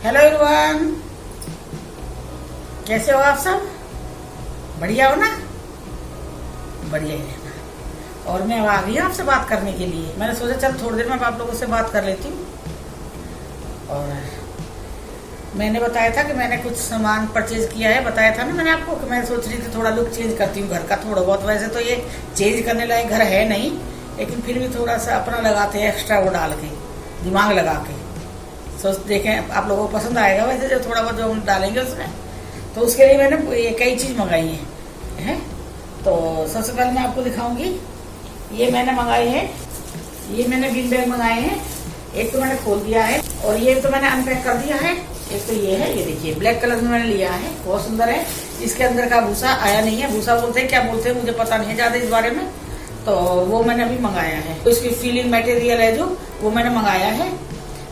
Hello everyone, कैसे हो आप सब? बढ़िया हो ना? बढ़िया ही रहना। और मैं अब आ गई हूँ आपसे बात करने के लिए। मैंने सोचा चल थोड़ी देर में आप लोगों से बात कर लेती हूँ। और मैंने बताया था कि मैंने कुछ सामान परचेज किया है, बताया था ना मैंने आपको कि मैं सोच रही थी थोड़ा लुक चेंज करती हूँ घर का थोड़ा बहुत। वैसे तो ये चेंज करने लायक घर है नहीं, लेकिन फिर भी थोड़ा सा अपना लगाते हैं एक्स्ट्रा वो डाल के, दिमाग लगा के। सोच देखें आप लोगों को पसंद आएगा वैसे जो थोड़ा बहुत जो हम डालेंगे उसमें। तो उसके लिए मैंने ये कई चीज़ मंगाई है। तो सबसे पहले मैं आपको दिखाऊंगी, ये मैंने मंगाई है, ये मैंने बिन बैग मंगाए हैं। एक तो मैंने खोल दिया है और ये तो मैंने अनपैक कर दिया है। एक तो ये है, ये देखिए ब्लैक कलर में मैंने लिया है, बहुत सुंदर है। इसके अंदर का भूसा आया नहीं है, भूसा बोलते हैं क्या बोलते हैं मुझे पता नहीं है ज्यादा इस बारे में। तो वो मैंने अभी मंगाया है। तो इसकी फीलिंग मटेरियल है जो वो मैंने मंगाया है,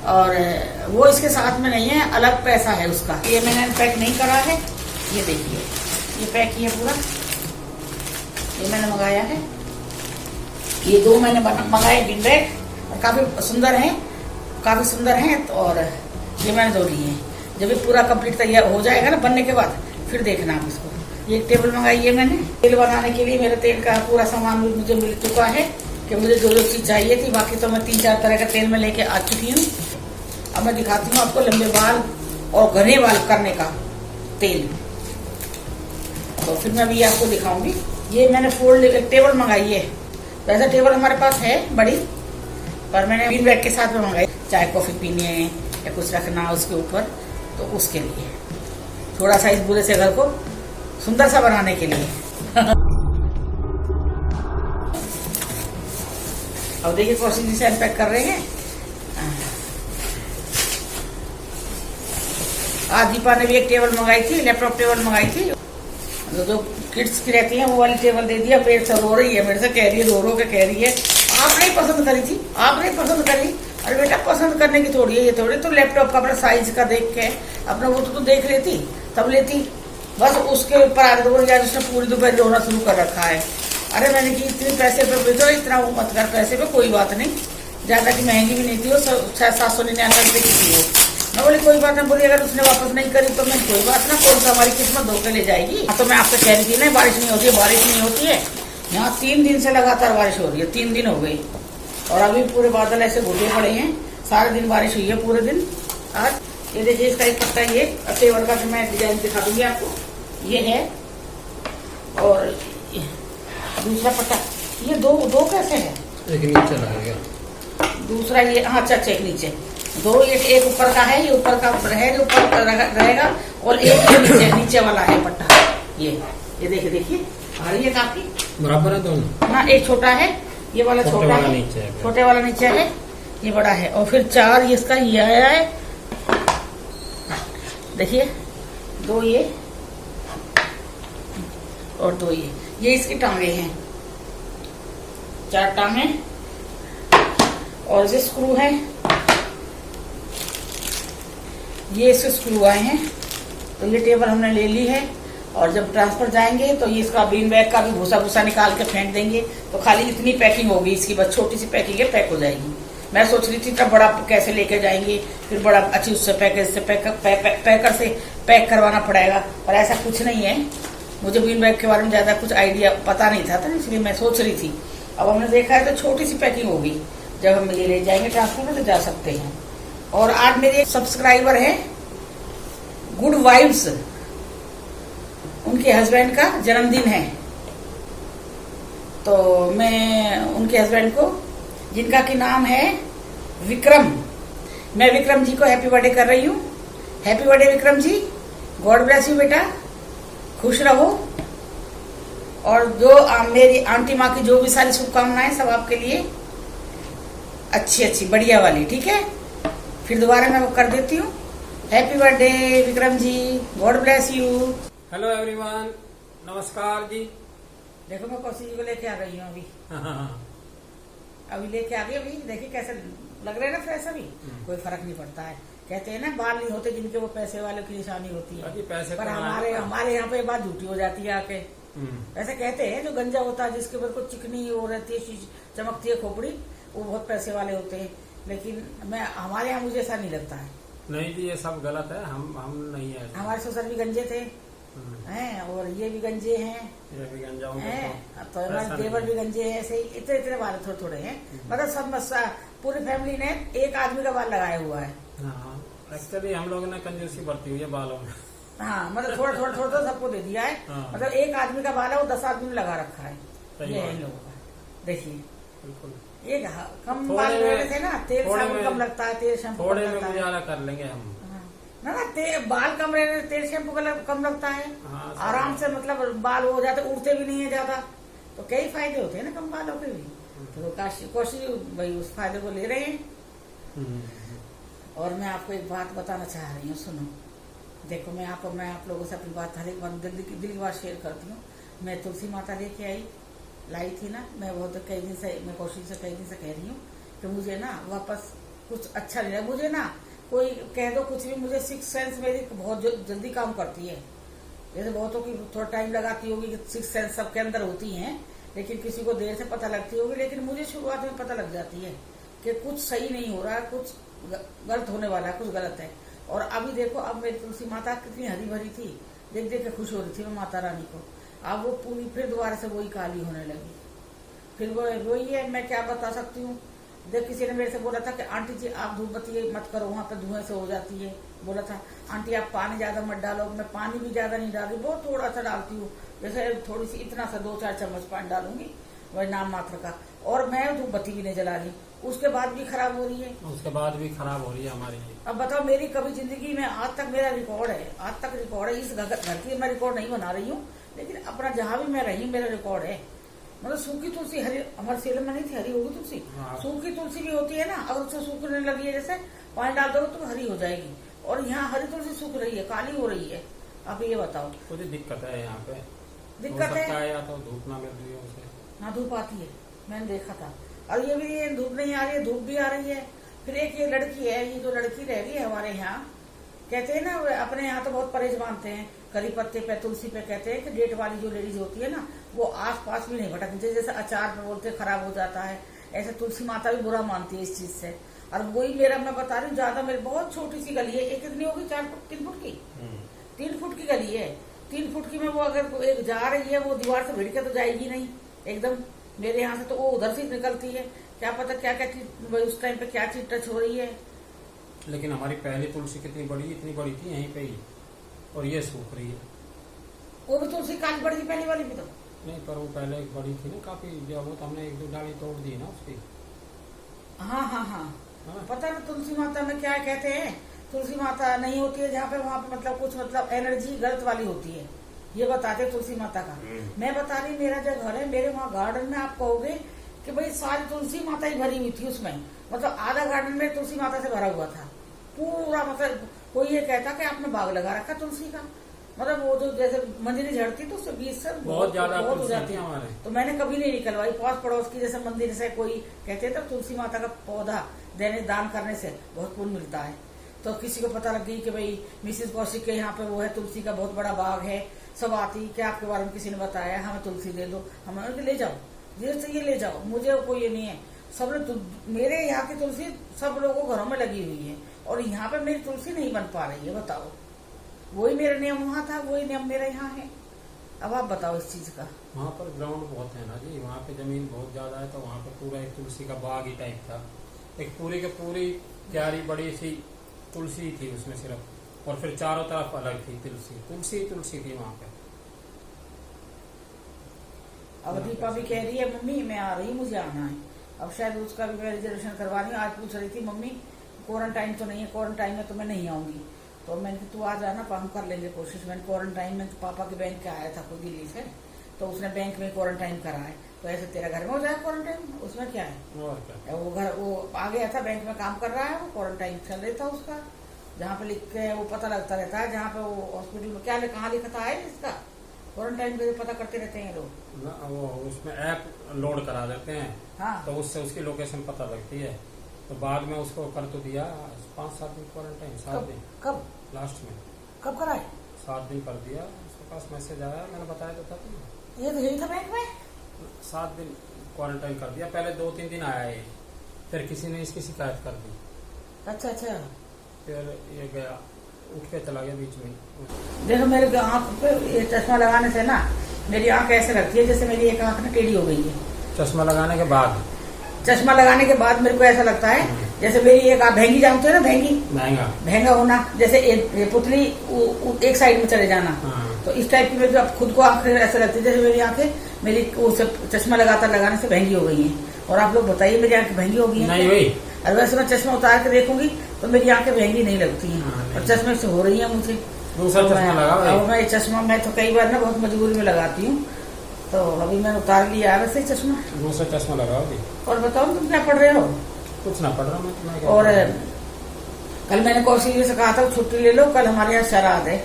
और वो इसके साथ में नहीं है, अलग पैसा है उसका। ये मैंने पैक नहीं करा है, ये देखिए ये पैक किया पूरा, ये मैंने मंगाया है। ये दो मैंने मंगाए बिन बैग और काफी सुंदर हैं, काफी सुंदर हैं। तो और ये मैंने दो लिए हैं। जब ये पूरा कंप्लीट तैयार हो जाएगा ना बनने के बाद फिर देखना आप इसको। ये एक टेबल मंगाई है मैंने तेल बनाने के लिए। मेरे तेल का पूरा सामान भी मुझे मिल चुका है कि मुझे जो जो चीज चाहिए थी। बाकी तो मैं 3-4 तरह का तेल में लेके आ चुकी हूँ। अब मैं दिखाती हूँ आपको लंबे बाल और घने बाल करने का तेल। तो फिर मैं अभी आपको दिखाऊंगी। ये मैंने फोल्ड टेबल मंगाई है। वैसे टेबल हमारे पास है बड़ी, पर मैंने बिन बैग के साथ में मंगाई। चाय कॉफी पीनी है या कुछ रखना उसके ऊपर, तो उसके लिए थोड़ा सा इस बुरे से घर को सुंदर सा बनाने के लिए। अब देखिए कौशिक जी से अनपैक कर रहे हैं। आज दीपा ने भी एक टेबल मंगाई थी, लैपटॉप टेबल मंगाई थी। जो किड्स की रहती है वो वाली टेबल दे दिया। मेरे से रो रही है, मेरे से कह रही है, रो के कह रही है आप नहीं पसंद करी थी, आप नहीं पसंद करी। अरे बेटा पसंद करने की थोड़ी है, ये थोड़ी तो लैपटॉप का अपना साइज का देख के अपना वो तो देख लेती तब लेती। बस उसके ऊपर आगे बोल यार उसने पूरी दोपहर रोना शुरू कर रखा है। अरे मैंने कि इतने पैसे पे बेचो, इतना वो मत कर, पैसे पे कोई बात नहीं, ज्यादा की महंगी भी नहीं थी वो, 799 की थी वो। मैं बोली कोई बात नहीं, बोली अगर उसने वापस नहीं करी तो मैं कोई बात ना, कौन सा हमारी किस्मत धोखे ले जाएगी। तो मैं आपसे कह रही थी ना बारिश नहीं होती है, बारिश नहीं होती है। यहाँ 3 दिन से लगातार बारिश हो रही है, 3 दिन हो गई और अभी पूरे बादल ऐसे घुटे पड़े हैं। सारे दिन बारिश हुई है पूरे दिन। आज ये देखिए इसका एक पत्ता, ये टेबल का मैं डिजाइन दिखा दूंगी आपको, ये है। और दूसरा पत्ता, ये दो कैसे है, एक नीचे रह गया, दूसरा ये हाँ अच्छा एक नीचे दो, ये एक ऊपर का है, ये ऊपर का है जो ऊपर रहेगा, और एक नीचे वाला है पट्टा। ये देखिए आ रही है काफी बराबर है दोनों। हाँ एक छोटा है, ये वाला छोटा है, छोटे वाला नीचे है, ये बड़ा है। और फिर 4 इसका ये आया है, देखिए 2 ये और 2 ये इसकी टांगे हैं, 4 टांगे। और ये स्क्रू है, ये इसके स्क्रू आए हैं। तो ये टेबल हमने ले ली है, और जब ट्रांसफर जाएंगे तो ये इसका बीन बैग का भी भूसा निकाल के फेंक देंगे। तो खाली इतनी पैकिंग होगी इसकी, बस छोटी सी पैकिंग है, पैक हो जाएगी। मैं सोच रही थी तब बड़ा कैसे लेके जाएंगे, फिर बड़ा अच्छी उससे पैकर से पैक करवाना पड़ेगा, पर ऐसा कुछ नहीं है। मुझे बीन बैग के बारे में ज्यादा कुछ आइडिया पता नहीं था, इसलिए मैं सोच रही थी। अब हमने देखा है तो छोटी सी पैकिंग होगी, जब हम ये ले जाएंगे ट्रांसफर में तो जा सकते हैं। और आज मेरे एक सब्सक्राइबर है गुड वाइब्स, उनके हस्बैंड का जन्मदिन है। तो मैं उनके हस्बैंड को, जिनका की नाम है विक्रम, मैं विक्रम जी को हैप्पी बर्थडे कर रही हूँ। Happy birthday Vikram ji, God bless you बेटा, खुश रहो। और जो मेरी आंटी माँ की जो भी सारी शुभकामनाएं सब आपके लिए, अच्छी बढ़िया वाली, ठीक है। फिर दोबारा मैं वो कर देती हूँ। Happy birthday Vikram ji, God bless you. Hello everyone, नमस्कार जी। देखो मैं कौशिक जी को लेके आ गई हूँ अभी। अभी लेके आ गई। अभी देखिए कैसे लग रहे हैं ना फ्रेश। अभी कोई फर्क नहीं पड़ता है। कहते हैं ना बाल नहीं होते जिनके, वो पैसे वालों की निशानी होती है। पैसे पर हमारे यहाँ पे बात झूठी हो जाती है आके। ऐसे कहते हैं जो गंजा होता है, जिसके ऊपर कुछ चिकनी हो रहती है, चमकती है खोपड़ी, वो बहुत पैसे वाले होते हैं। लेकिन हमारे यहाँ मुझे ऐसा नहीं लगता है। नहीं जी, ये सब गलत है। हम नहीं है। हमारे ससुर भी गंजे थे हैं, और ये भी गंजे हैं, ये भी गंजा होंगे हैं, तो हमारे देवर भी गंजे हैं। ऐसे ही इतने इतने बाल थोड़े थोड़े हैं। मतलब सब पूरी फैमिली ने एक आदमी का बाल लगाया हुआ है। हाँ, एक्चुअली हम लोगों ने कंजूसी बरती हुई है बालों में। हाँ, मतलब थोड़ा थोड़ा थोड़ा थोड़ा सबको दे दिया है। हाँ। मतलब एक आदमी का बाल है, वो 10 आदमी ने लगा रखा है। सही ये बात है इन है। लोगों का। देखिए बिल्कुल। ये कम थोड़े बाल में- रहने से ना, तेल थोड़े साबुन में- कम लगता है, तेल शैम्पू कम थोड़े में लगता है। गुजारा कर लेंगे हम। हाँ। ना बाल कम रहने से तेल शैम्पू कम लगता है। हाँ, सही आराम बात। से मतलब बाल हो जाते, उड़ते भी नहीं है ज्यादा। तो कई फायदे होते हैं ना कम बालों के भी। तो कोशिश भाई उस फायदे को ले रहे हैं। और मैं आपको एक बात बताना चाह रही हूँ, सुनो। देखो मैं आप लोगों से अपनी बात हर एक बात दिल की बात शेयर करती हूँ। मैं तुलसी माता लेके लाई थी ना, मैं बहुत कई दिन से, मैं कोशिश से कई दिन से कह रही हूँ कि मुझे ना वापस कुछ अच्छा नहीं लगा। मुझे ना कोई कह दो कुछ भी, मुझे सिक्स सेंस मेरी बहुत जल्दी काम करती है। जैसे बहुतों की थोड़ा टाइम लगाती होगी कि सिक्स सेंस सबके अंदर होती हैं, लेकिन किसी को देर से पता लगती होगी, लेकिन मुझे शुरुआत में पता लग जाती है कि कुछ सही नहीं हो रहा, कुछ गलत होने वाला है, कुछ गलत है। और अभी देखो, अब मेरी तुलसी माता कितनी हरी भरी थी, देख देख के खुश हो रही थी मैं माता रानी को। अब वो पूरी फिर दोबारा से वही काली होने लगी। फिर वो वही है, मैं क्या बता सकती हूँ। देख किसी ने मेरे से बोला था कि आंटी जी आप धूप बत्ती मत करो, वहां पे धुएं से हो जाती है। बोला था आंटी आप पानी ज्यादा मत डालो। मैं पानी भी ज्यादा नहीं डालती, बहुत थोड़ा सा डालती हूँ। जैसे थोड़ी सी इतना सा 2-4 चम्मच पानी डालूंगी, वही नाम मात्र का। और मैं धूप बत्ती भी नहीं जला रही, उसके बाद भी खराब हो रही है। उसके बाद भी खराब हो रही है हमारी। अब बताओ, मेरी कभी जिंदगी में आज तक मेरा रिकॉर्ड है, आज तक रिकॉर्ड है। इस घर की मैं रिकॉर्ड नहीं बना रही हूँ, लेकिन अपना जहां भी मैं रही मेरा रिकॉर्ड है। मतलब सूखी तुलसी हरी, हमारे सेल में नहीं थी, हरी होगी तुलसी। हाँ। सूखी तुलसी भी होती है ना, अगर उससे सूखने लगी है, जैसे पानी डाल दो तो हरी हो जाएगी। और यहाँ हरी तुलसी सूख रही है, काली हो रही है। आप ये बताओ, कुछ दिक्कत है यहाँ पे। दिक्कत है या तो धूप ना मिल रही है उसे, ना धूप आती है, मैंने देखा था। और ये भी ये धूप नहीं आ रही है, धूप भी आ रही है। फिर एक ये लड़की है, ये जो लड़की रह रही है हमारे यहाँ, कहते हैं ना अपने यहाँ तो बहुत परहेज मानते हैं, करी पत्ते पे तुलसी पे कहते हैं कि डेट वाली जो लेडीज होती है ना, वो आस पास भी नहीं भटकनी चाहिए। जैसे अचार पे बोलते खराब हो जाता है, ऐसे तुलसी माता भी बुरा मानती है इस चीज से। और वही मेरा, मैं बता रही हूँ, ज्यादा मेरी बहुत छोटी सी गली है। एक कितनी होगी, 3 फुट की, 3 फुट की गली है। 3 फुट की में वो अगर एक जा रही है, वो दीवार से भिड़ के तो जाएगी नहीं एकदम मेरे यहाँ से, तो वो उधर से निकलती है। क्या पता क्या क्या चीज उस टाइम पे क्या चीज टच हो रही है। लेकिन हमारी पहली तुलसी इतनी बड़ी थी यहीं पे ही, और ये सूख रही है। वो भी तुलसी काली पड़ी थी पहली वाली भी तो। नहीं, पर वो पहले बड़ी थी ना काफी, जो वो तो हमने 1-2 डाली तोड़ दी ना उसकी। हाँ हाँ हाँ, हाँ। पता ना तुलसी माता में क्या कहते हैं। तुलसी माता नहीं होती है जहाँ पे, वहाँ पे मतलब कुछ मतलब एनर्जी गलत वाली होती है, ये बताते हैं तुलसी माता का। मैं बता रही, मेरा जो घर है, मेरे वहाँ गार्डन में आप कहोगे कि भाई सारी तुलसी माता ही भरी हुई थी उसमें। मतलब आधा गार्डन में तुलसी माता से भरा हुआ था पूरा। मतलब कोई ये कहता कि आपने बाग लगा रखा तुलसी का। मतलब वो जो जैसे मंदिर झड़ती तो उससे बीच से बहुत ज्यादा बहुत हो तुलसी जाती थी है हमारे। तो मैंने कभी नहीं निकलवाई। पास पड़ोस की जैसे मंदिर से कोई कहते थे तुलसी माता का पौधा देने दान करने से बहुत पुण्य मिलता है। तो किसी को पता लग गई कि भाई मिसिस कौशिक के यहाँ पे वो है, तुलसी का बहुत बड़ा बाग है। सब आती कि आपके बारे में किसी ने बताया, हमें तुलसी दे दो, हमें ले जाओ, जैसे ये ले जाओ, मुझे कोई ये नहीं है। सब मेरे यहाँ की तुलसी सब लोगों को घरों में लगी हुई है, और यहाँ पे मेरी तुलसी नहीं बन पा रही है। बताओ, वही मेरा नियम वहाँ था, वही नियम मेरा यहाँ है। अब आप बताओ इस चीज का। वहाँ पर ग्राउंड बहुत है ना जी, वहाँ पे जमीन बहुत ज्यादा है, तो वहाँ पर पूरा एक तुलसी का बाग ही टाइप था। एक पूरी के पूरी क्यारी बड़ी सी तुलसी थी उसमें सिर्फ, और फिर चारों तरफ अलग थी तुलसी थी वहाँ पे। अब दीपा भी कह रही है मम्मी मैं आ रही, मुझे आना है। अब शायद उसका भी मैं रिजर्वेशन करवा रही हूँ। आज पूछ रही थी मम्मी क्वारंटाइन तो नहीं है, क्वारंटाइन में तो मैं नहीं आऊंगी। तो मैंने कहा तू आ जाना, हम कर लेंगे कोशिश। मैंने क्वारंटाइन में तो पापा के बैंक के आया था कोई दिल्ली से, तो उसने बैंक में क्वारंटाइन करा है। तो ऐसे तेरा घर में हो जाए क्वारंटाइन, उसमें क्या है। और क्या, वो घर वो आ गया था, बैंक में काम कर रहा है, वो क्वारंटाइन चल रहा था उसका। जहाँ पे लिख के वो पता लगता रहता है, जहाँ पे वो हॉस्पिटल में क्या कहाँ लिखा है इसका क्वारंटाइन का पता करते रहते हैं लोग। वो उसमें ऐप लोड करा देते हैं, हाँ, तो उससे उसकी लोकेशन पता लगती है। तो बाद में उसको कर तो दिया 5-7 दिन क्वारंटाइन, 7 दिन कब लास्ट में, कब कराए? 7 दिन कर दिया। उसके पास मैसेज आया, मैंने बताया तो था तुम्हें। ये तो यही था बैंक में। 7 दिन क्वारंटाइन कर दिया। पहले 2-3 दिन आया ये, फिर किसी ने इसकी शिकायत कर दी। अच्छा अच्छा, फिर ये गया, उठ के चला गया बीच में। देखो मेरे आँख पे ये चश्मा लगाने से ना मेरी आँख ऐसे लगती है जैसे मेरी एक आँख ना टेढ़ी हो गई है। चश्मा लगाने के बाद? चश्मा लगाने के बाद मेरे को ऐसा लगता है जैसे मेरी एक, आप भेंगी जानते हो ना, भेंगी, भेंगा होना, जैसे ये पुतली एक साइड में चले जाना। तो इस टाइप की मेरी खुद को आंखें ऐसा लगती है जैसे मेरी आंखें मेरी चश्मा लगाने से भैंगी हो गई है। और आप लोग बताइए मेरी आंखें भैंगी हो गई है? नहीं भाई, और वैसे मैं चश्मा उतार के देखूंगी तो मेरी आंखें भैंगी नहीं लगती हैं। और चश्मे से हो रही है मुझे दूसरा चश्मा लगा। मैं चश्मा मैं तो कई बार ना बहुत मजबूरी में लगाती हूँ, तो अभी मैंने उतार लिया है वैसे चश्मा। दूसरा चश्मा लगाओगे? और बताओ तुम क्या पढ़ रहे हो? कुछ ना पढ़ रहा मैं। और कल मैंने कौशिक जी से कहा था छुट्टी ले लो, कल हमारे यहाँ श्राद्ध है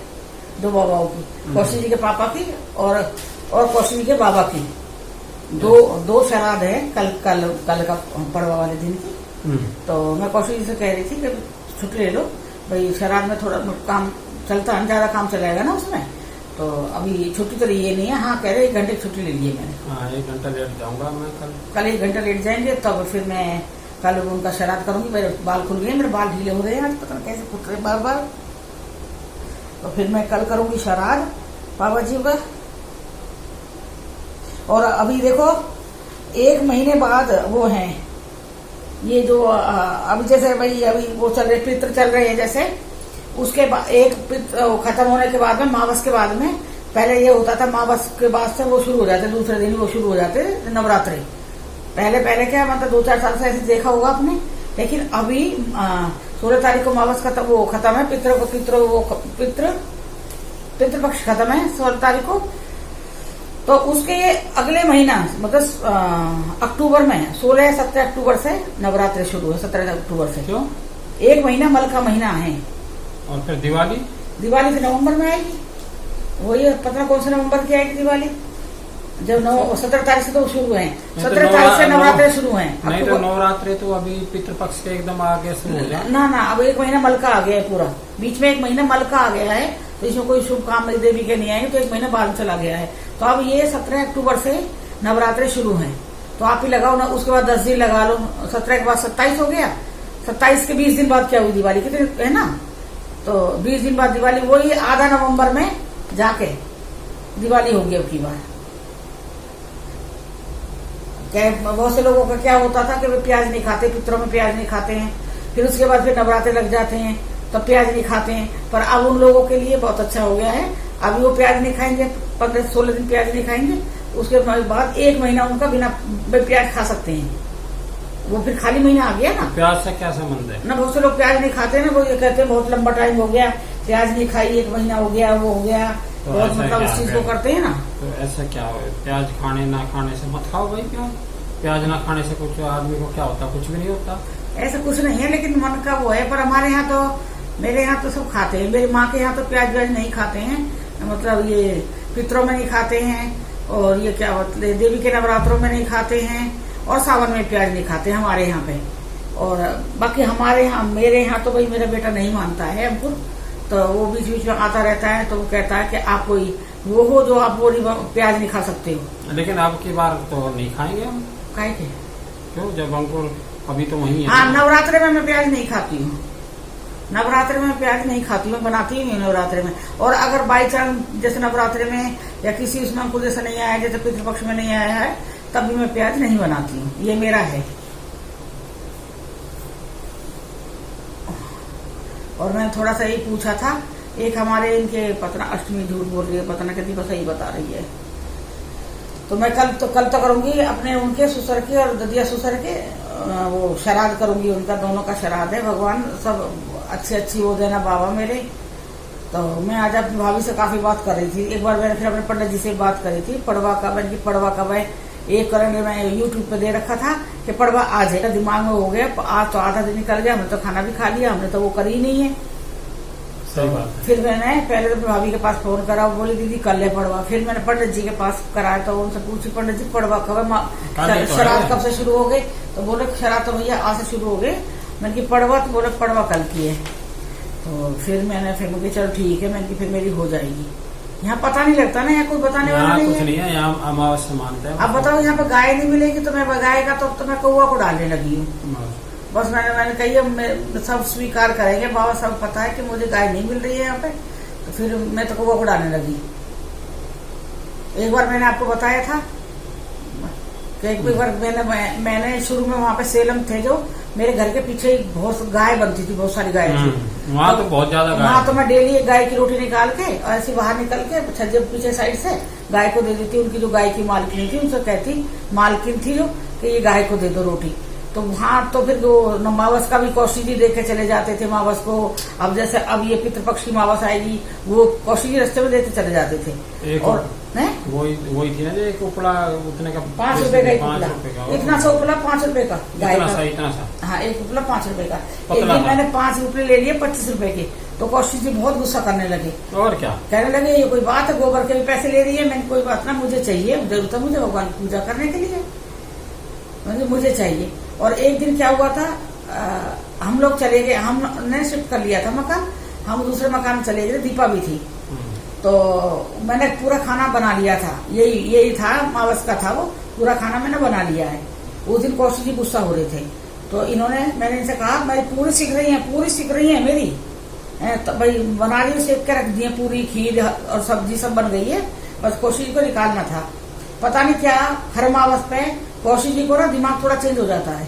2 बाबाओं की, कौशिक जी के पापा की और कौशिक जी के बाबा की। दो श्राद्ध है कल का पड़वा वाले दिन की। तो मैं कौशिक जी से कह रही थी कि छुट्टी ले लो भाई, श्राद्ध में थोड़ा काम चलता है, ज्यादा काम चलाएगा ना उसमें, तो अभी छुट्टी तो लिए नहीं है। हाँ कह रहे 1 घंटे की छुट्टी ले ली है मैंने। हाँ 1 घंटा लेट जाऊंगा मैं कल 1 घंटा लेट जाएंगे, तब फिर मैं कल उनका श्राद्ध करूंगी। मेरे बाल खुल गए, मेरे बाल ढीले हो रहे हैं आज, पता नहीं कैसे फुट रहे बार। तो फिर मैं कल करूंगी श्राद्ध बाबा जी का। और अभी देखो 1 महीने बाद वो है ये जो अभी जैसे भाई अभी वो चल रहे पितृ चल रहे हैं, जैसे उसके बाद एक खत्म होने के बाद में मावस के बाद में, पहले ये होता था मावस के बाद से वो शुरू हो जाते, दूसरे दिन वो शुरू हो जाते नवरात्रि। पहले क्या मतलब 2-4 साल से ऐसे देखा होगा आपने। लेकिन अभी 16 तारीख को मावस वो खत्म है, पितृपक्ष खत्म है 16 तारीख को। तो उसके अगले महीना मतलब अक्टूबर में 16-17 अक्टूबर से नवरात्रि शुरू है, 17 अक्टूबर से। क्यों? 1 महीना मल का महीना है। और फिर दिवाली फिर नवंबर में आएगी। वही पता कौन से नवंबर की आएगी दिवाली, जब 17 तारीख से तो शुरू है, 17 तारीख से नवरात्रि शुरू है। नहीं तो नवरात्रि तो अभी पितृपक्ष के एकदम आगे शुरू हो जाए ना। अब 1 महीना मल का आ गया है पूरा, बीच में 1 महीना मल का आ गया है, तो इसमें कोई शुभ काम देवी के नहीं आएंगे, तो 1 महीना बाद चला गया है। तो अब ये 17 अक्टूबर से नवरात्रि शुरू है, तो आप ही लगाओ ना, उसके बाद 10 दिन लगा लो, 17 के बाद 27 हो गया, 27 के 20 दिन बाद क्या हुई दिवाली, कितने है ना, तो 20 दिन बाद दिवाली, वही आधा नवंबर में जाके दिवाली होगी अब की बार। बहुत से लोगों का क्या होता था कि वे प्याज नहीं खाते, पितरों में प्याज नहीं खाते हैं, फिर उसके बाद फिर नवरात्रे लग जाते हैं तो प्याज नहीं खाते हैं। पर अब उन लोगों के लिए बहुत अच्छा हो गया है, अभी वो प्याज नहीं खाएंगे, 15-16 दिन प्याज नहीं खाएंगे, उसके बाद 1 महीना उनका बिना प्याज खा सकते हैं। वो फिर खाली महीना आ गया ना। प्याज से क्या संबंध है ना? बहुत से लोग प्याज नहीं खाते ना, वो ये कहते हैं बहुत लंबा टाइम हो गया प्याज नहीं खाई, 1 महीना हो गया, वो हो गया, तो मतलब उस चीज को करते हैं ना। तो ऐसा क्या हो, प्याज खाने ना खाने से मत खाओ भाई, क्यों? प्याज ना खाने से कुछ आदमी को क्या होता? कुछ भी नहीं होता। ऐसा कुछ नहीं है, लेकिन मन का वो है। पर हमारे यहाँ तो, मेरे यहाँ तो सब खाते हैं, मेरी माँ के यहाँ तो प्याज व्याज नहीं खाते हैं, मतलब ये पितरों में नहीं खाते हैं, और ये क्या मतलब देवी के नवरात्रों में नहीं खाते हैं, और सावन में प्याज नहीं खाते हमारे यहाँ पे। और बाकी हमारे यहाँ, मेरे यहाँ तो भाई मेरा बेटा नहीं मानता है हमको, तो वो बीच बीच में आता रहता है, तो वो कहता है कि आप कोई वो हो जो आप वो प्याज नहीं खा सकते हो। लेकिन अब की बार तो नहीं खाएंगे हम। काहे के? क्यों? जब हमको अभी तो वही है। हाँ, नवरात्रि में मैं प्याज नहीं खाती हूँ, नवरात्रि में प्याज नहीं खाती हूँ, बनाती ही नहीं नवरात्रि में। और अगर बाई चांस जैसे नवरात्रि में या किसी उसमें हमको जैसे नहीं आया, जैसे पितृपक्ष में नहीं आया है, तब भी मैं प्याज नहीं बनाती हूँ, ये मेरा है। और मैंने थोड़ा सा ये पूछा था, एक हमारे इनके पतना अष्टमी झूठ बोल रही है, पतना कितनी को सही बता रही है। तो मैं कल तो करूंगी अपने उनके ससुर के और ददिया ससुर के वो श्राद्ध करूंगी, उनका दोनों का श्राद्ध है। भगवान सब अच्छी वो देना बाबा मेरे। तो मैं आज अपनी भाभी से काफी बात कर रही थी, एक बार मैंने फिर अपने पंडित जी से बात करी थी, पड़वा कब है, एक करेंगे मैं यूट्यूब पे दे रखा था कि पड़वा आज है, दिमाग में हो गया, आज तो आधा दिन निकल गया, हमने तो खाना भी खा लिया, हमने तो वो करी ही नहीं है। सही बात है। फिर मैंने पहले तो भाभी के पास फोन करा, वो बोली दीदी कल है पड़वा। फिर मैंने पंडित जी के पास कराया, तो उनसे पूछी पंडित जी पड़वा कब है, श्राद्ध कब से शुरू हो गए? तो बोले श्राद्ध तो भैया आज से शुरू हो गए। मैंने की पड़वा, तो बोले पड़वा कल की है। तो फिर मुझे चलो ठीक है, मैंने फिर मेरी हो जाएगी। यहाँ पता नहीं लगता ना, यहाँ कोई बताने वाला नहीं है। कुछ नहीं है, यहाँ अमावस्या मानते हैं। अब बताओ यहाँ पे गाय नहीं मिलेगी तो मैं गाय का तो मैं कौआ को डालने लगी हूँ। बस मैंने कही अब सब स्वीकार करेंगे बाबा, सब पता है कि मुझे गाय नहीं मिल रही है यहाँ पे। तो फिर मैं तो कौवा उड़ाने लगी। एक बार मैंने आपको बताया था कि एक बार मैंने शुरू में वहाँ पे सेलम थे जो मेरे घर के पीछे बहुत गाय बनती थी, बहुत सारी गाय थी वहाँ तो बहुत ज्यादा गाय। वहाँ तो मैं डेली एक गाय की रोटी निकाल के और ऐसे बाहर निकल के छज्जे पीछे साइड से गाय को दे देती। उनकी जो गाय की मालकिन थी उनसे कहती, मालकिन थी जो, कि ये गाय को दे दो रोटी। तो वहाँ तो फिर वो मावस का भी कौशी जी देके चले जाते थे मावस को। अब जैसे अब ये पितृपक्ष की मावस आएगी, वो कौशी जी रास्ते में देते चले जाते थे। और वही थी ना जो एक उपला उतने का 5 रुपए का, इतना सा उपला 5 रुपए का गाय का। इतना सा हाँ, एक उपला 5 रुपए का। एक दिन मैंने 5 रुपए ले लिए 25 रुपए के। तो कौशी जी बहुत गुस्सा करने लगे। और क्या कहने लगे ये कोई बात है, गोबर के भी पैसे ले रही है। मैंने कोई बात ना, मुझे चाहिए, जरूरत है मुझे भगवान की पूजा करने के लिए, मुझे चाहिए। और एक दिन क्या हुआ था, हम लोग चले गए, हमने शिफ्ट कर लिया था मकान, हम दूसरे मकान में चले गए, दीपा भी थी। तो मैंने पूरा खाना बना लिया था, यही था मावस का था, वो पूरा खाना मैंने बना लिया है। उस दिन कौशी जी गुस्सा हो रहे थे। तो मैंने इनसे कहा मेरी पूरी सीख रही है मेरी, तो भाई बना ली, सेक के रख दिए, पूरी खीर और सब्जी सब बन गई है, बस कौशी जी को निकालना था। पता नहीं क्या हर मावस पे कौशी जी को ना दिमाग थोड़ा चेंज हो जाता है।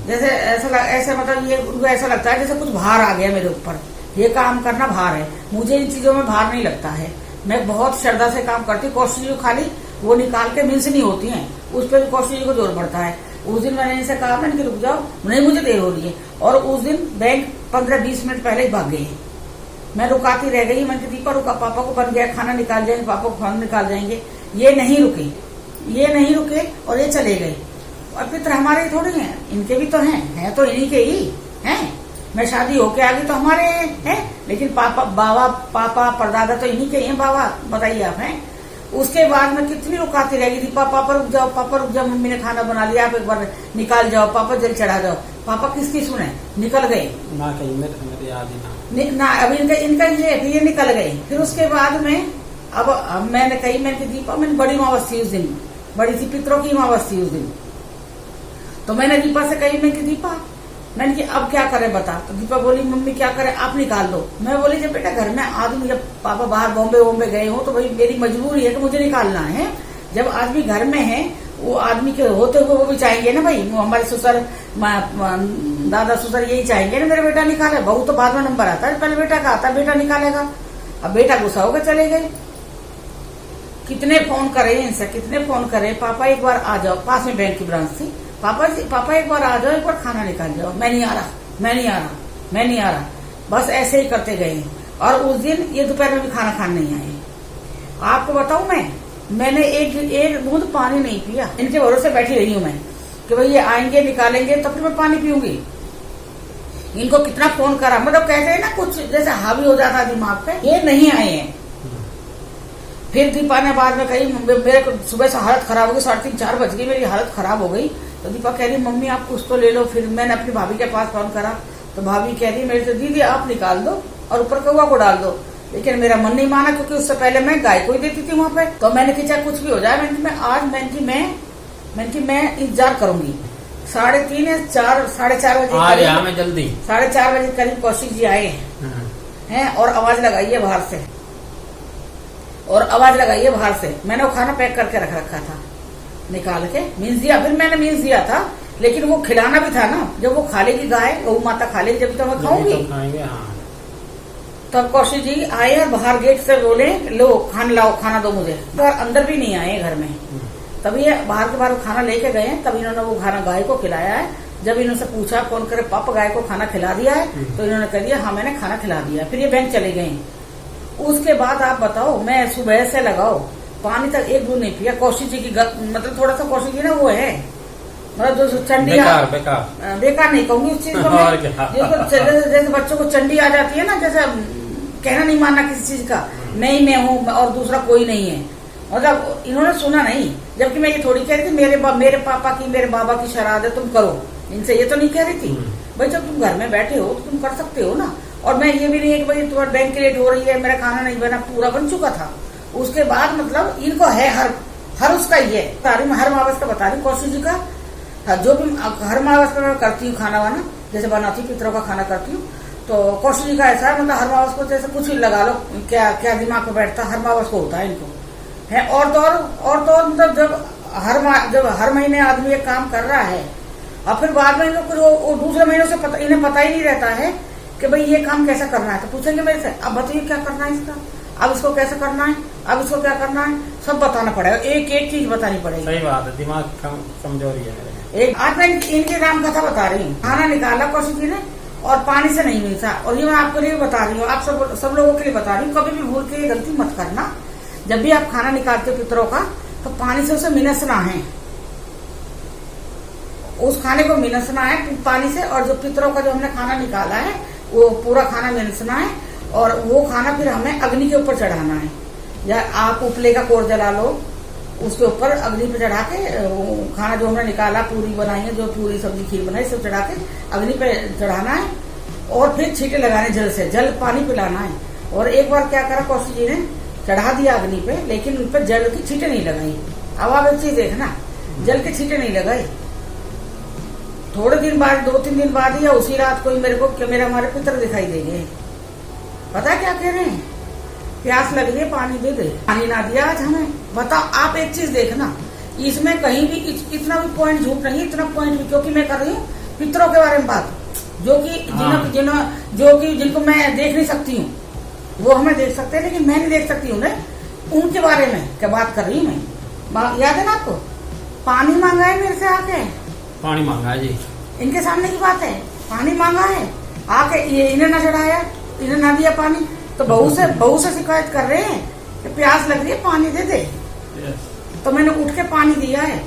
जैसे ऐसा मतलब ये उनको ऐसा लगता है जैसे कुछ भार आ गया मेरे ऊपर, ये काम करना भार है। मुझे इन चीजों में भार नहीं लगता है, मैं बहुत श्रद्धा से काम करती हूँ। कौशी जी खाली वो निकाल के मिन्स नहीं होती हैं, उस पर भी कौशी जी को जोर पड़ता है। उस दिन मैंने इनसे कहा मैंने रुक जाओ, नहीं मुझे देर हो रही है। और उस दिन बैंक 15-20 मिनट पहले ही भाग गई। मैं रुकाती रह गई, मैंने दीपा रुका, पापा को बन गया खाना निकाल जाएंगे, पापा को खाना निकाल जाएंगे। ये नहीं रुके और ये चले गए। और पितर हमारे ही थोड़ी हैं, इनके भी तो हैं तो इन्हीं के ही हैं। मैं शादी होके आ गई तो हमारे हैं, लेकिन पापा परदादा तो इन्हीं के ही हैं। बाबा बताइए आप हैं। उसके बाद मैं कितनी रुकाती रहेगी, दीपा पापा रुक जाओ, मम्मी ने खाना बना लिया, आप एक बार निकाल जाओ, पापा जल चढ़ा जाओ। पापा किसकी सुने, निकल गए ना, कहीं मेरे याद ही ना। अब इनका ये निकल गए। फिर उसके बाद में अब मैंने कही, मैंने दीपा, मैंने बड़ी मावस थी उस दिन, बड़ी थी पितरों की मावस थी उस दिन। तो मैंने दीपा से कही, मैंने दीपा, मैंने कि अब क्या करें बता। तो दीपा बोली मम्मी क्या करें, आप निकाल दो। मैं बोली जब बेटा घर में आदमी, जब पापा बाहर बॉम्बे गए हो तो भाई मेरी मजबूरी है कि मुझे निकालना है। जब आदमी घर में है, वो आदमी के होते हुए वो भी चाहेंगे ना भाई, हमारे ससुर दादा ससुर यही चाहेंगे ना मेरा बेटा निकाले। बहू तो बाद में नंबर आता है, पहले बेटा का आता है, बेटा निकालेगा। अब बेटा गुस्सा होकर चले गए। कितने फोन करे इनसे, कितने फोन करे, पापा एक बार आ जाओ, पास में बैंक की ब्रांच थी, पापा एक बार आ जाओ, एक बार खाना निकाल जाओ। मैं नहीं आ रहा। बस ऐसे ही करते गए। और उस दिन ये दोपहर में भी खाना खाने नहीं आए। आपको बताऊं मैंने एक बूंद पानी नहीं पिया। इनके भरोसे बैठी रही हूं मैं कि भाई ये आएंगे निकालेंगे तो फिर मैं पानी पीऊंगी। इनको कितना फोन करा, मतलब कहते हैं ना कुछ जैसे हावी हो जाता दिमाग पे, ये नहीं आए हैं। फिर दीपा ने बाद में कही, मेरे को सुबह से हालत खराब हो गई, 3:30-4 बज गई, मेरी हालत खराब हो गई। तो दीपा कह रही मम्मी आप कुछ तो ले लो। फिर मैंने अपनी भाभी के पास फोन करा तो भाभी कह रही मेरे से, दीदी आप निकाल दो और ऊपर कौवा को डाल दो। लेकिन मेरा मन नहीं माना, क्योंकि उससे पहले मैं गाय को ही देती थी वहां पे। तो मैंने कहा चाहे कुछ भी हो जाए, मैं इंतजार करूंगी। 3:30 या 4:30 बजे जल्दी 4:30 बजे करीब कौशिक जी आए हैं और आवाज लगाई है बाहर से, मैंने वो खाना पैक करके रख रखा था, निकाल के मीन्स दिया। फिर मैंने मीन्स दिया था, लेकिन वो खिलाना भी था ना। जब वो खा लेगी गाय, गौ माता खा लेगी, जब तो मैं खाऊंगी। तब कौशिक जी आए और बाहर गेट से बोले लो खाना दो मुझे। अंदर भी नहीं आए घर में, तभी ये बाहर के बाहर खाना लेके गए। तब इन्होंने वो खाना गाय को खिलाया है। जब इन्होंने पूछा फोन करे पापा गाय को खाना खिला दिया है, तो इन्होंने कह दिया हाँ मैंने खाना खिला दिया। फिर ये बैंक चले गए। उसके बाद आप बताओ, मैं सुबह से लगाओ पानी तक एक बूंद नहीं पिया। कौशिक जी की मतलब थोड़ा सा कौशिक जी ना वो है, मतलब जो चंडी बेकार नहीं कहूंगी उस चीज को। जैसे बच्चों को चंडी आ जाती है ना, जैसे कहना नहीं मानना किसी चीज का, नहीं मैं हूँ और दूसरा कोई नहीं है। मतलब इन्होंने सुना नहीं, जबकि मैं ये थोड़ी कह रही थी मेरे पापा की मेरे बाबा की शराद है तुम करो। इनसे ये तो नहीं कह रही थी भाई, जब तुम घर में बैठे हो तो तुम कर सकते हो ना। और मैं ये भी नहीं है कि भाई तुम्हारा बैंक की लेट हो रही है, मेरा खाना नहीं बना, पूरा बन चुका था। उसके बाद मतलब इनको है हर उसका ये तारीफ, हर मावस का बता रही कौशिक जी का जो भी हर अमावस पर मैं करती हूँ खाना वाना, जैसे बनाती हूँ पितरों का खाना करती हूँ, तो कौशिक जी का ऐसा है, मतलब हर अमावस को जैसे कुछ भी लगा लो, क्या क्या दिमाग में बैठता है, हर अमावस को होता है इनको है। और तो और मतलब जब हर महीने आदमी एक काम कर रहा है और फिर बाद में इनको कुछ वो दूसरे महीनों से इन्हें पता ही नहीं रहता है कि भाई ये काम कैसा करना है, तो पूछेंगे मेरे से, अब बताइए क्या करना है इसका, अब इसको कैसे करना है, अब इसको क्या करना है, सब बताना पड़ेगा, एक एक चीज बतानी पड़ेगी। सही बात है, दिमाग कमजोरी है मेरे। एक आज मैं इनकी राम कथा बता रही हूँ। खाना निकाला कौशिक जी ने और पानी से नहीं मिलता, और ये मैं आपके लिए बता रही हूँ, आप सब लोगों के लिए बता रही हूँ, कभी भी भूल के गलती मत करना। जब भी आप खाना निकालते हो पितरों का, तो पानी से उसे मिनसना है, उस खाने को मिनसना है पानी से, और जो पितरों का जो हमने खाना निकाला है वो पूरा खाना मिनसना है, और वो खाना फिर हमें अग्नि के ऊपर चढ़ाना है, या आप उपले का कोर जला लो, उसके ऊपर अग्नि पे चढ़ा के खाना जो हमने निकाला, पूरी बनाई है, जो पूरी सब्जी खीर बनाई, सब चढ़ा के अग्नि पे चढ़ाना है, और फिर छींटे लगाने जल से, जल पानी पिलाना है। और एक बार क्या करा कौशिक जी ने, चढ़ा दिया अग्नि पे, लेकिन उन पर जल की छींटे नहीं लगाई। अब आप एक चीज देखना, जल के छींटे नहीं लगाई। थोड़े दिन बाद, 2-3 दिन बाद या उसी रात को ही मेरे को मेरे हमारे पितर दिखाई देंगे। पता है क्या कह रहे हैं, प्यास लग रही है पानी दे दे, पानी ना दिया आज हमें। बताओ, आप एक चीज देखना, इसमें कहीं भी इतना भी पॉइंट झूठ नहीं, इतना पॉइंट भी, क्योंकि मैं कर रही हूँ पितरों के बारे में बात, जो कि जिनको मैं देख नहीं सकती हूँ, वो हमें देख सकते हैं, लेकिन मैं नहीं देख सकती हूँ, उनके बारे में क्या बात कर रही हूँ मैं। याद है ना आपको, पानी मांगा है मेरे से आके, पानी मांगा है जी, इनके सामने की बात है, पानी मांगा है आके, ये इन्हें ना चढ़ाया, इन्हें ना दिया पानी, तो बहू से शिकायत कर रहे हैं कि प्यास लग रही है पानी दे दे। तो मैंने उठ के पानी दिया है।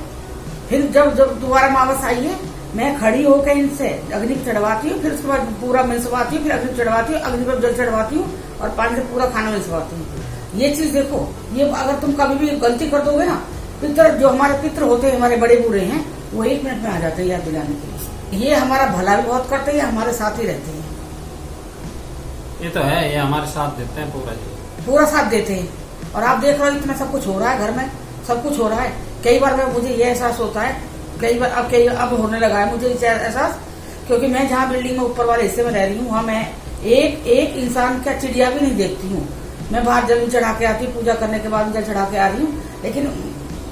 फिर जब दोबारा अमावस आई है, मैं खड़ी होकर इनसे अग्नि चढ़वाती हूँ, फिर उसके बाद पूरा मिलसवाती हूँ, फिर अग्नि चढ़वाती हूँ, अग्नि पर जल चढ़वाती हूँ, और पानी से पूरा खाना मिलसवाती हूँ। ये चीज देखो, ये अगर तुम कभी भी गलती कर दोगे ना, पितर जो हमारे पितर होते हैं, हमारे बड़े बूढ़े हैं, वो 1 मिनट में आ जाते हैं याद दिलाने के लिए। ये हमारा भला भी बहुत करते हैं, हमारे साथ ही रहते हैं। ये तो है, ये हमारे साथ देते हैं, पूरा साथ देते हैं। और आप देख रहे हो इतना सब कुछ हो रहा है घर में, सब कुछ हो रहा है। कई बार मुझे ये एहसास होता है, कई बार अब होने लगा है मुझे एहसास, क्योंकि मैं जहाँ बिल्डिंग में ऊपर वाले हिस्से में रह रही हूँ, वहाँ मैं एक इंसान का चिड़िया भी नहीं देखती हूँ। मैं बाहर जल चढ़ा के आती हूँ, पूजा करने के बाद जल चढ़ा के आ रही हूँ, लेकिन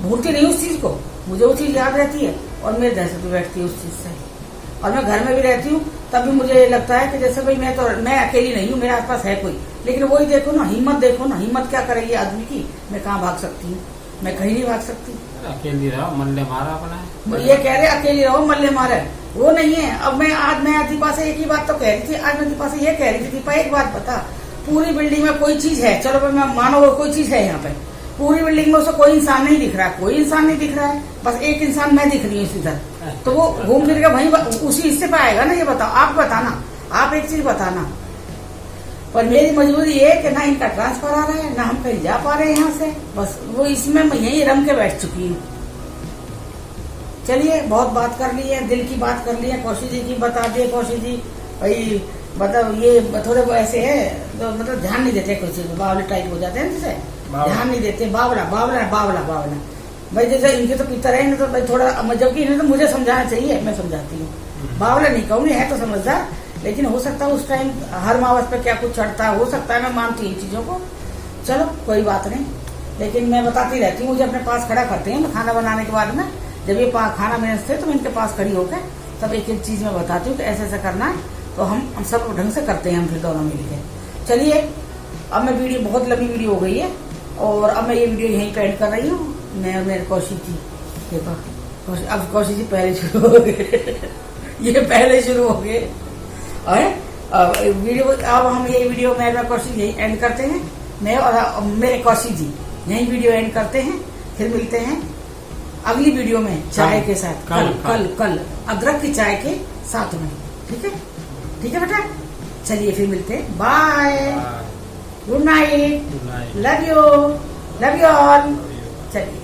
भूलती नहीं उस चीज को, मुझे वो चीज याद रहती है, और मेरी दहशत भी बैठती है उस चीज से। और मैं घर में भी रहती हूँ, तब भी मुझे लगता है कि जैसे भाई मैं अकेली नहीं हूँ, मेरे आसपास है कोई, लेकिन वही देखो ना, हिम्मत देखो ना, हिम्मत क्या करेगी आदमी की। मैं कहाँ भाग सकती हूँ, मैं कहीं नहीं भाग सकती। अकेली रहो, मल्ले मारा अपना, ये कह रहे अकेली रहो मल्ले मारे, वो नहीं है। अब मैं दीपा से एक ही बात तो कह रही थी, आज मैं दीपा से ये कह रही थी, दीपा एक बात बता, पूरी बिल्डिंग में कोई चीज है, चलो भाई मैं मानो कोई चीज है यहाँ पे, पूरी बिल्डिंग में उसको कोई इंसान नहीं दिख रहा है, कोई इंसान नहीं दिख रहा है, बस एक इंसान मैं दिख रही हूँ इधर, तो वो घूम फिर के वहीं उसी हिस्से पे आएगा ना। ये बताओ, आप बताना, आप एक चीज बताना। पर मेरी मजबूरी ये है कि ना इनका ट्रांसफर आ रहा है, ना हम कहीं जा पा रहे हैं यहाँ से, बस वो इसमें मैं यहीं रम के बैठ चुकी हूँ। चलिए, बहुत बात कर ली है, दिल की बात कर ली है, कौशिक जी की बता दिए। कौशिक जी भाई मतलब ये थोड़े ऐसे है, तो मतलब ध्यान नहीं देते कुछ, बावले टाइप हो जाते हैं, जैसे ध्यान नहीं देते, बावला बावला बावला बावला। भाई जैसे इनके तो पितर है, तो भाई थोड़ा, जबकि इन्हें तो मुझे समझाना चाहिए, मैं समझाती हूँ, बावला नहीं कहूँगी, है तो समझदार, लेकिन हो सकता है उस टाइम हर अमावस पे क्या कुछ चढ़ता है, हो सकता है, मैं मानती हूँ इन चीजों को, चलो कोई बात नहीं, लेकिन मैं बताती रहती हूँ। मुझे अपने पास खड़ा करते हैं, मैं खाना बनाने के बाद में जब ये खाना मेरे तो मैं इनके पास खड़ी होकर तब एक एक चीज मैं बताती हूँ कि ऐसे ऐसा करना है, तो हम सब ढंग से करते हैं, हम फिर दोनों मिलकर। चलिए, अब मैं वीडियो, बहुत लंबी वीडियो हो गई है, और अब मैं ये वीडियो यहीं पे एंड कर रही हूँ। मैं और मेरे कौशिक जी, देखो अब कौशिक जी पहले शुरू हो गए ये पहले शुरू हो गए, और वीडियो, अब हम ये वीडियो मैं कौशिक यही एंड करते हैं, मैं और मेरे कौशिक जी यही वीडियो एंड करते हैं। फिर मिलते हैं अगली वीडियो में चाय के साथ, कल अदरक की चाय के साथ में, ठीक है, ठीक है बेटा। चलिए फिर मिलते हैं, bye, good night, love you all. चलिए।